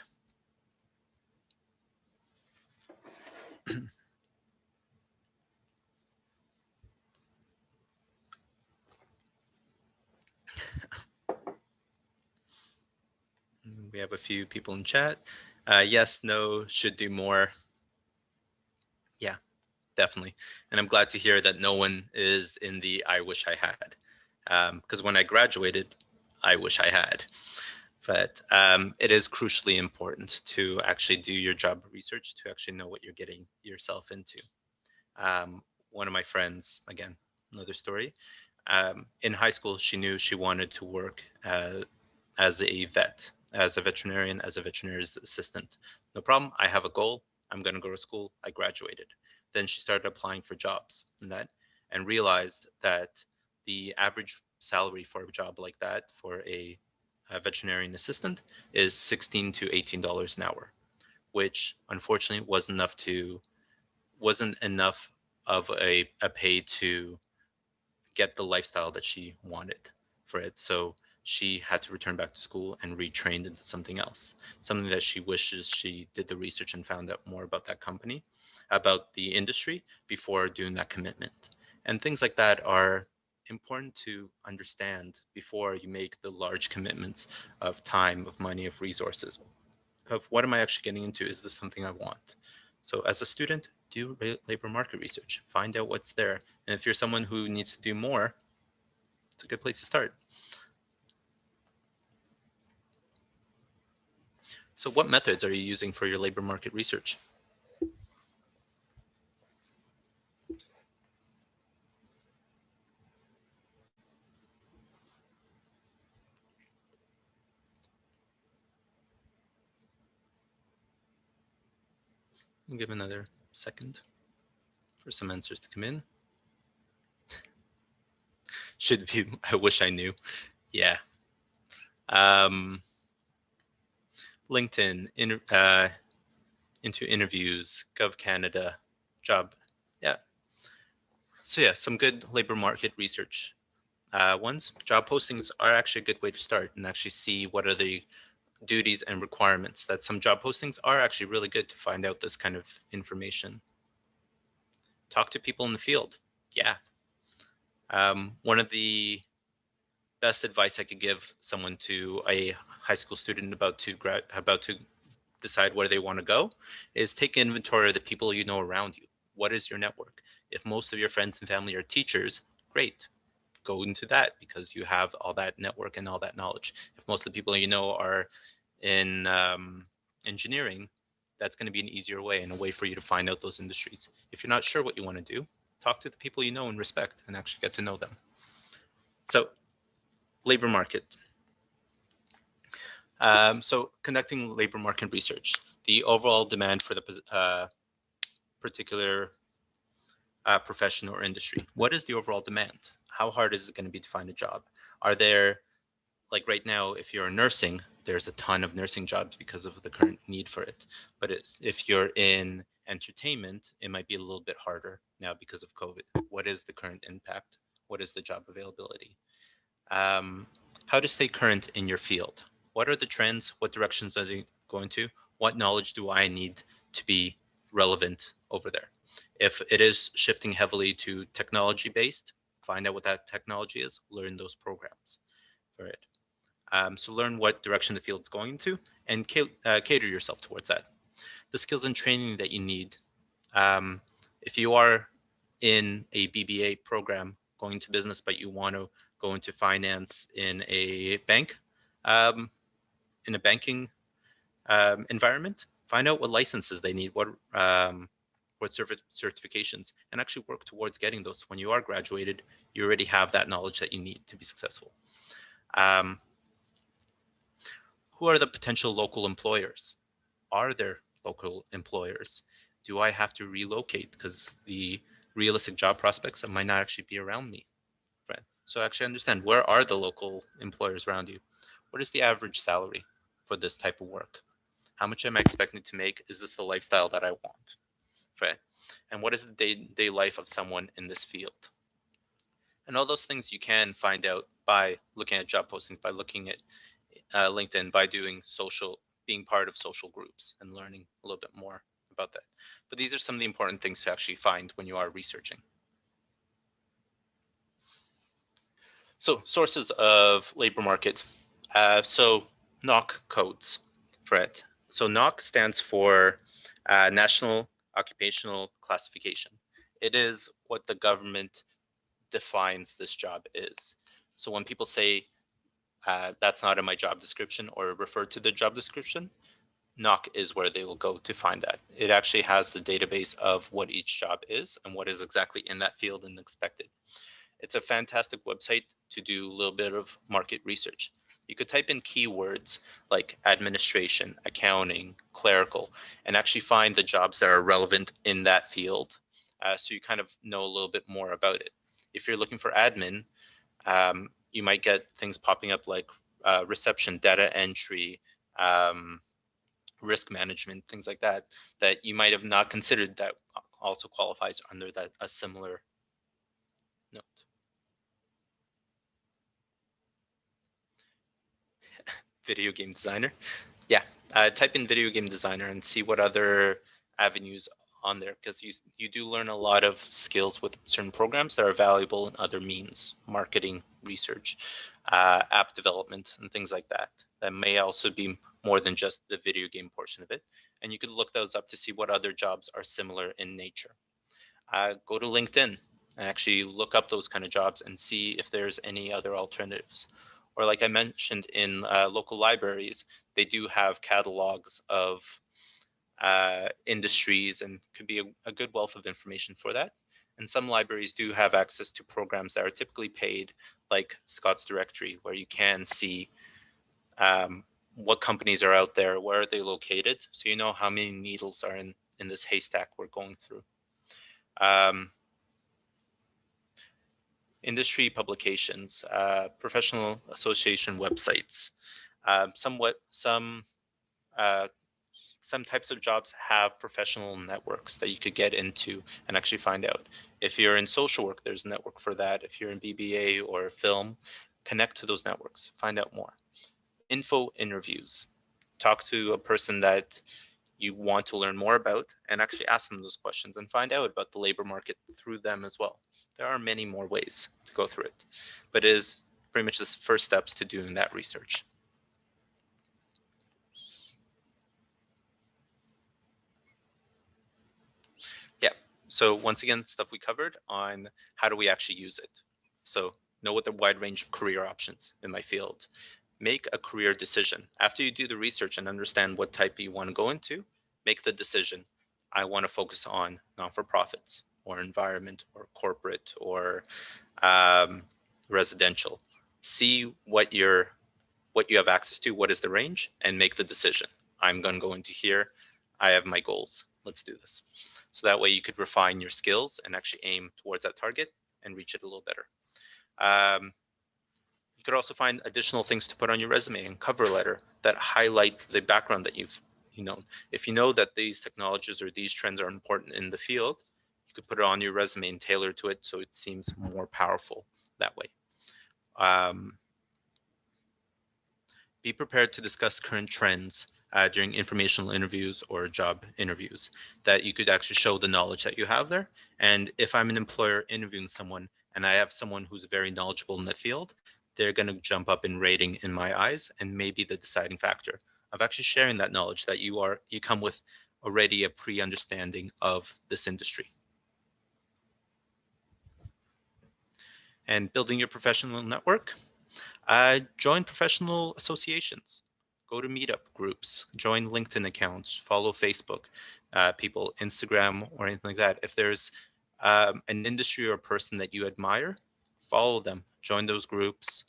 We have a few people in chat. Yes, no, should do more. Yeah, definitely. And I'm glad to hear that no one is in the I wish I had. Because when I graduated, I wish I had. But it is crucially important to actually do your job research to actually know what you're getting yourself into. One of my friends, again, another story, in high school, she knew she wanted to work as a vet, as a veterinarian, as a veterinarian's assistant. No problem. I have a goal. I'm going to go to school. I graduated. Then she started applying for jobs and that, and realized that the average salary for a job like that for a veterinarian assistant is $16 to $18 an hour, which unfortunately wasn't enough of a pay to get the lifestyle that she wanted for it. So she had to return back to school and retrained into something else, something that she wishes she did the research and found out more about that company, about the industry before doing that commitment. And things like that are important to understand before you make the large commitments of time, of money, of resources, of what am I actually getting into? Is this something I want? So as a student, do labor market research, find out what's there. And if you're someone who needs to do more, it's a good place to start. So what methods are you using for your labor market research? I'll give another second for some answers to come in. Should be, I wish I knew. Yeah. LinkedIn, into interviews, Gov Canada, job. Yeah. So yeah, some good labor market research ones. Job postings are actually a good way to start and actually see what are the duties and requirements. That some job postings are actually really good to find out this kind of information. Talk to people in the field. Yeah. One of the best advice I could give someone to a high school student about to decide where they want to go is take inventory of the people you know around you. What is your network? If most of your friends and family are teachers, great. Go into that because you have all that network and all that knowledge. If most of the people you know are in engineering, that's going to be an easier way and a way for you to find out those industries. If you're not sure what you want to do, talk to the people you know and respect and actually get to know them. So labor market. So conducting labor market research, the overall demand for the particular profession or industry. What is the overall demand? How hard is it going to be to find a job? Are there, like right now, if you're nursing, there's a ton of nursing jobs because of the current need for it. But if you're in entertainment, it might be a little bit harder now because of COVID. What is the current impact? What is the job availability? Um, How to stay current in your field. What are the trends? What directions are they going to? What knowledge do I need to be relevant over there? If it is shifting heavily to technology based, find out what that technology is, learn those programs for it. So learn what direction the field's going to and cater yourself towards that. The skills and training that you need. If you are in a BBA program going to business, but you want to go into finance in a bank, um, in a banking environment, find out what licenses they need, what certifications, and actually work towards getting those. When you are graduated, you already have that knowledge that you need to be successful. Um, who are the potential local employers? Are there local employers? Do I have to relocate because the realistic job prospects might not actually be around me? Right. So actually understand, where are the local employers around you? What is the average salary for this type of work? How much am I expecting to make? Is this the lifestyle that I want? Right. And what is the day-to-day life of someone in this field? And all those things you can find out by looking at job postings, by looking at LinkedIn, by doing being part of social groups and learning a little bit more about that. But these are some of the important things to actually find when you are researching. So sources of labor market. So NOC codes for it. So NOC stands for National Occupational Classification. It is what the government defines this job is. So when people say that's not in my job description or refer to the job description, NOC is where they will go to find that. It actually has the database of what each job is and what is exactly in that field and expected. It's a fantastic website to do a little bit of market research. You could type in keywords like administration, accounting, clerical, and actually find the jobs that are relevant in that field. So you kind of know a little bit more about it. If you're looking for admin, you might get things popping up like reception, data entry, risk management, things like that, that you might have not considered that also qualifies under that a similar note. Video game designer. Yeah, type in video game designer and see what other avenues on there, because you do learn a lot of skills with certain programs that are valuable in other means, marketing, research, app development, and things like that. That may also be more than just the video game portion of it. And you could look those up to see what other jobs are similar in nature. Go to LinkedIn and actually look up those kind of jobs and see if there's any other alternatives. Or like I mentioned in local libraries, they do have catalogs of industries and could be a good wealth of information for that. And some libraries do have access to programs that are typically paid, like Scott's Directory, where you can see what companies are out there, where are they located, so you know how many needles are in this haystack we're going through. Industry publications, professional association websites. Some types of jobs have professional networks that you could get into and actually find out. If you're in social work, there's a network for that. If you're in BBA or film, connect to those networks, find out more. Info interviews. Talk to a person that you want to learn more about and actually ask them those questions and find out about the labor market through them as well. There are many more ways to go through it, but it is pretty much the first steps to doing that research. Yeah, so once again, stuff we covered on how do we actually use it. So know what the wide range of career options in my field. Make a career decision. After you do the research and understand what type you want to go into, make the decision. I want to focus on non-for-profits or environment or corporate or residential. See what you have access to, what is the range, and make the decision. I'm going to go into here. I have my goals. Let's do this. So that way you could refine your skills and actually aim towards that target and reach it a little better. You could also find additional things to put on your resume and cover letter that highlight the background that you've known. If you know that these technologies or these trends are important in the field, you could put it on your resume and tailor to it so it seems more powerful that way. Be prepared to discuss current trends during informational interviews or job interviews, that you could actually show the knowledge that you have there. And if I'm an employer interviewing someone and I have someone who's very knowledgeable in the field, they're going to jump up in rating in my eyes and maybe the deciding factor of actually sharing that knowledge, that you come with already a pre-understanding of this industry. And building your professional network. Join professional associations, go to meetup groups, join LinkedIn accounts, follow Facebook people, Instagram, or anything like that. If there's an industry or a person that you admire, follow them, join those groups,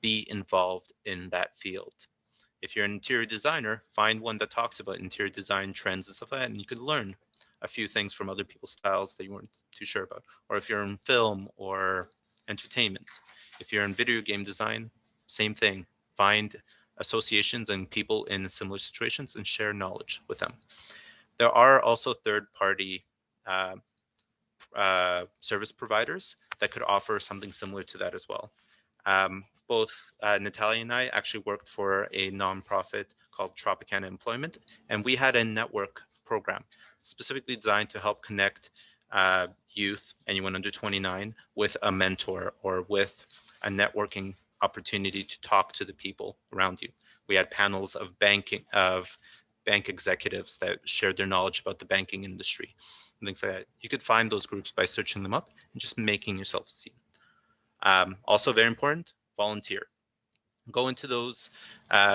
be involved in that field. If you're an interior designer, find one that talks about interior design trends and stuff like that, and you could learn a few things from other people's styles that you weren't too sure about. Or if you're in film or entertainment, if you're in video game design, same thing. Find associations and people in similar situations and share knowledge with them. There are also third-party service providers that could offer something similar to that as well. Both Natalia and I actually worked for a nonprofit called Tropicana Employment, and we had a network program specifically designed to help connect youth, anyone under 29, with a mentor or with a networking opportunity to talk to the people around you. We had panels of bank executives that shared their knowledge about the banking industry and things like that. You could find those groups by searching them up and just making yourself seen. Also very important, volunteer. Go into those,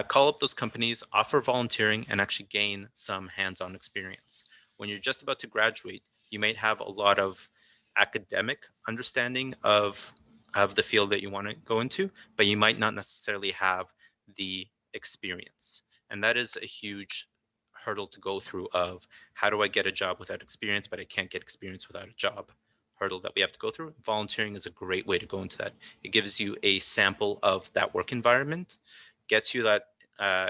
call up those companies, offer volunteering, and actually gain some hands-on experience. When you're just about to graduate, you might have a lot of academic understanding of the field that you want to go into, but you might not necessarily have the experience. And that is a huge hurdle to go through of how do I get a job without experience, but I can't get experience without a job. Hurdle that we have to go through. Volunteering is a great way to go into that. It gives you a sample of that work environment, gets you that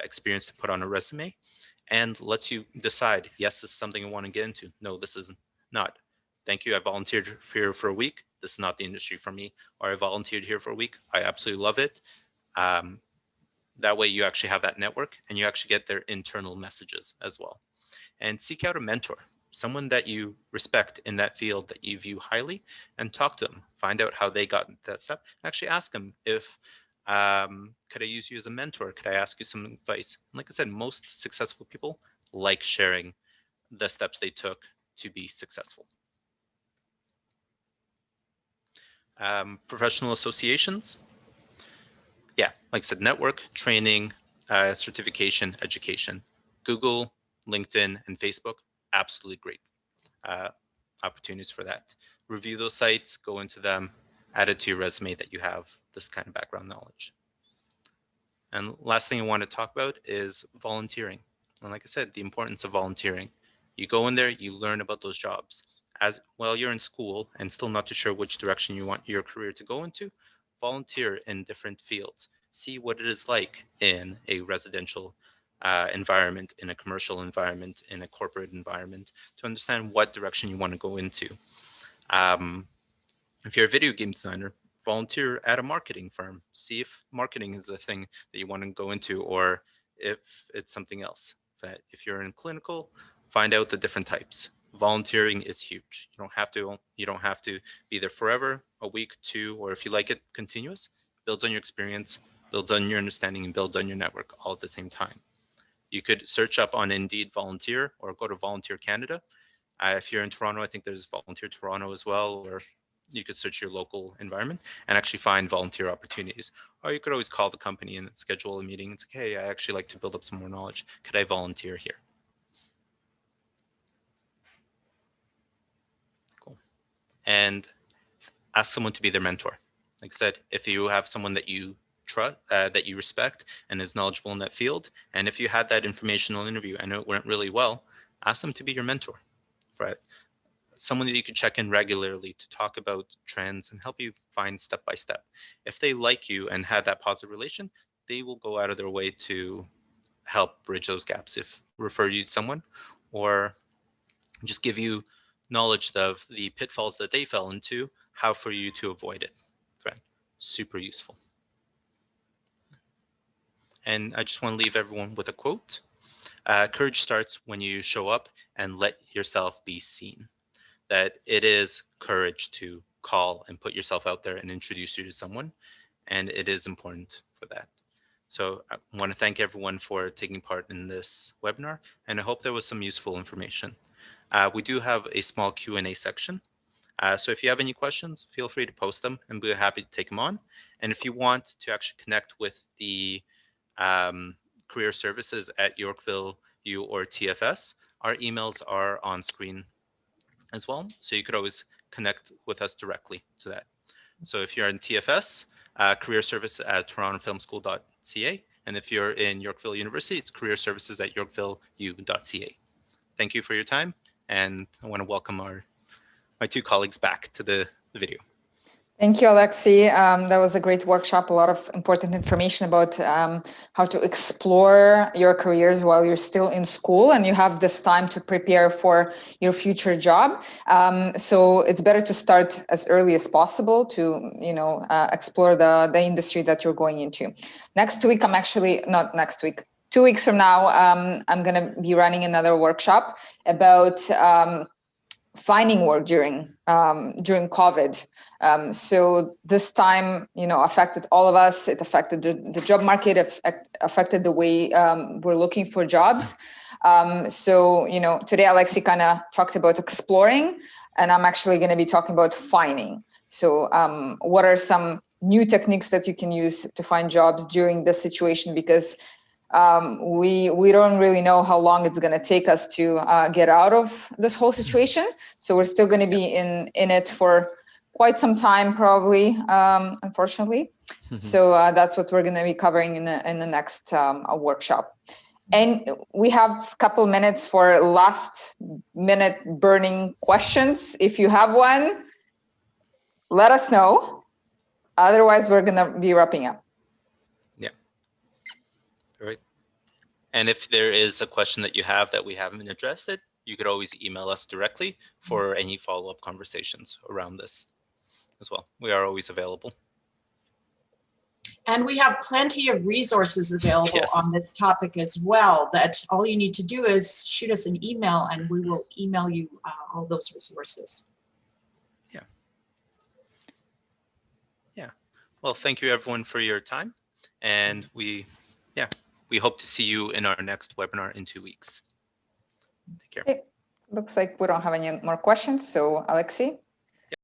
experience to put on a resume, and lets you decide, yes, this is something I want to get into. No, this is not. Thank you. I volunteered here for a week. This is not the industry for me. Or I volunteered here for a week. I absolutely love it. That way you actually have that network and you actually get their internal messages as well. And seek out a mentor, someone that you respect in that field that you view highly, and talk to them. Find out how they got that step. Actually ask them if, could I use you as a mentor? Could I ask you some advice? And like I said, most successful people like sharing the steps they took to be successful. Professional associations. Yeah, like I said, network, training, certification, education. Google, LinkedIn, and Facebook, absolutely great opportunities for that. Review those sites, go into them, add it to your resume that you have this kind of background knowledge. And last thing I want to talk about is volunteering. And like I said, the importance of volunteering. You go in there, you learn about those jobs. As well, you're in school and still not too sure which direction you want your career to go into, volunteer in different fields. See what it is like in a residential environment, in a commercial environment, in a corporate environment, to understand what direction you want to go into. If you're a video game designer, volunteer at a marketing firm. See if marketing is a thing that you want to go into, or if it's something else. That if you're in clinical, find out the different types. Volunteering is huge. You don't have to be there forever, a week, two, or if you like it, continuous. Builds on your experience, builds on your understanding, and builds on your network all at the same time. You could search up on Indeed Volunteer or go to Volunteer Canada. If you're in Toronto, I think there's Volunteer Toronto as well, or you could search your local environment and actually find volunteer opportunities. Or you could always call the company and schedule a meeting. It's like, hey, I actually like to build up some more knowledge. Could I volunteer here? Cool. And ask someone to be their mentor. Like I said, if you have someone that you trust, that you respect and is knowledgeable in that field, and if you had that informational interview and it went really well, ask them to be your mentor, right? Someone that you can check in regularly to talk about trends and help you find step by step. If they like you and had that positive relation, they will go out of their way to help bridge those gaps, if refer you to someone, or just give you knowledge of the pitfalls that they fell into, how for you to avoid it. Right? Super useful. And I just want to leave everyone with a quote. Courage starts when you show up and let yourself be seen. That it is courage to call and put yourself out there and introduce you to someone. And it is important for that. So I want to thank everyone for taking part in this webinar, and I hope there was some useful information. We do have a small Q&A section. So if you have any questions, feel free to post them and we're happy to take them on. And if you want to actually connect with the career services at Yorkville U or TFS, our emails are on screen as well. So you could always connect with us directly to that. So if you're in TFS, career service at torontofilmschool.ca. And if you're in Yorkville University, it's career services at yorkvilleu.ca. Thank you for your time. And I want to welcome my two colleagues back to the video. Thank you, Alexi. That was a great workshop, a lot of important information about how to explore your careers while you're still in school and you have this time to prepare for your future job. So it's better to start as early as possible to, explore the industry that you're going into. Next week, not next week, 2 weeks from now, I'm going to be running another workshop about finding work during COVID. So this time, affected all of us. It affected the job market, affected the way we're looking for jobs. So, today Alexi kind of talked about exploring, and I'm actually going to be talking about finding. So what are some new techniques that you can use to find jobs during this situation? Because we don't really know how long it's going to take us to get out of this whole situation. So we're still going to be in it for quite some time, probably, unfortunately. So that's what we're going to be covering in the next workshop. And we have a couple minutes for last minute burning questions. If you have one, let us know. Otherwise, we're going to be wrapping up. Yeah. All right. And if there is a question that you have that we haven't addressed it, you could always email us directly for any follow-up conversations around this as well. We are always available. And we have plenty of resources available Yes. on this topic as well, that all you need to do is shoot us an email and we will email you all those resources. Yeah. Yeah. Well, thank you everyone for your time. And we hope to see you in our next webinar in 2 weeks. Take care. Okay. Looks like we don't have any more questions. So Alexi.